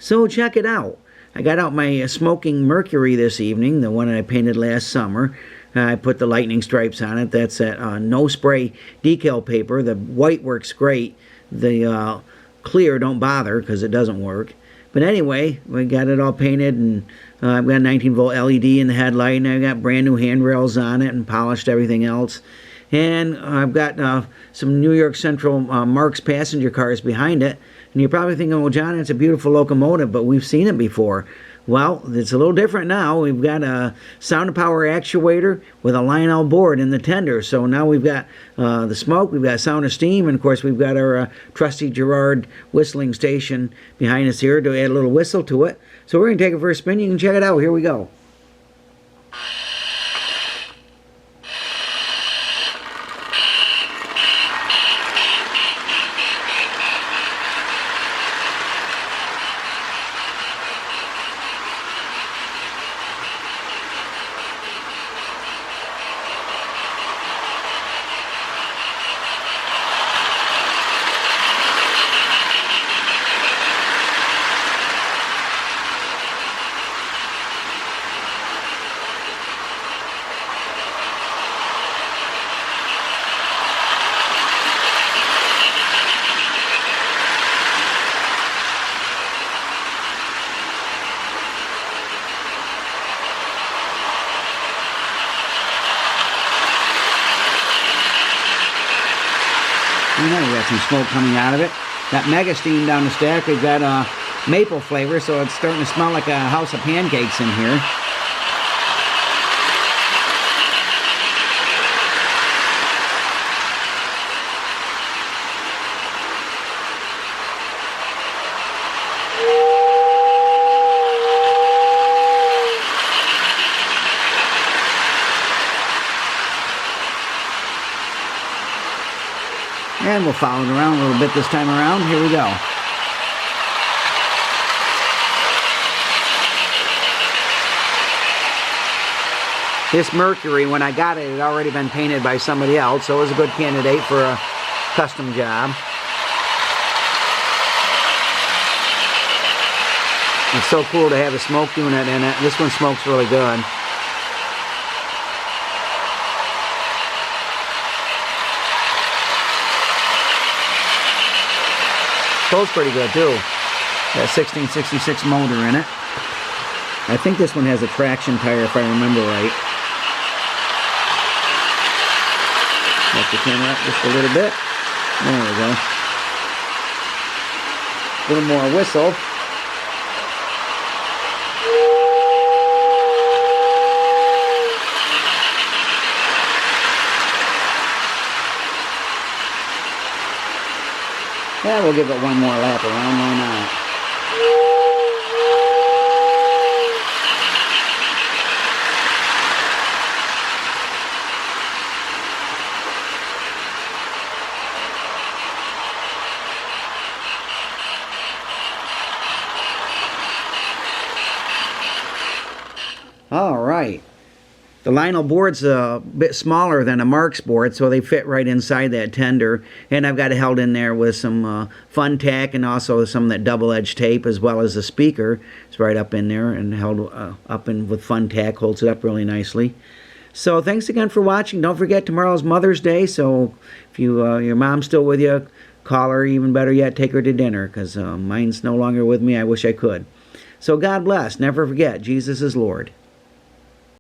So check it out. I got out my smoking Mercury this evening, the one that I painted last summer. I put the lightning stripes on it. That's that no spray decal paper. The white works great. The clear don't bother because it doesn't work. But anyway, we got it all painted, and I've got a 19-volt LED in the headlight, and I've got brand new handrails on it and polished everything else. And I've got some New York Central Marx passenger cars behind it. And you're probably thinking, well, John, it's a beautiful locomotive, but we've seen it before. Well, it's a little different now. We've got a Sound O Power actuator with a Lionel board in the tender. So now we've got the smoke, we've got Sound of Steam, and of course we've got our trusty Gerard whistling station behind us here to add a little whistle to it. So we're going to take it for a spin. You can check it out. Here we go. You know, we got some smoke coming out of it. Got mega steam down the stack. We've got maple flavor, so it's starting to smell like a house of pancakes in here. And we'll follow it around a little bit this time around. Here we go. This Mercury, when I got it, it had already been painted by somebody else, so it was a good candidate for a custom job. It's so cool to have a smoke unit in it. This one smokes really good. Goes pretty good too. Got a 1666 motor in it. I think this one has a traction tire if I remember right. Lift the camera up just a little bit. There we go. A little more whistle. Yeah, we'll give it one more lap around, why not? All right. The Lionel board's a bit smaller than a Marx board, so they fit right inside that tender. And I've got it held in there with some fun tack and also some of that double-edged tape, as well as the speaker. It's right up in there and held up in with fun tack, holds it up really nicely. So thanks again for watching. Don't forget, tomorrow's Mother's Day, so if your mom's still with you, call her. Even better yet, take her to dinner, because mine's no longer with me. I wish I could. So God bless. Never forget, Jesus is Lord.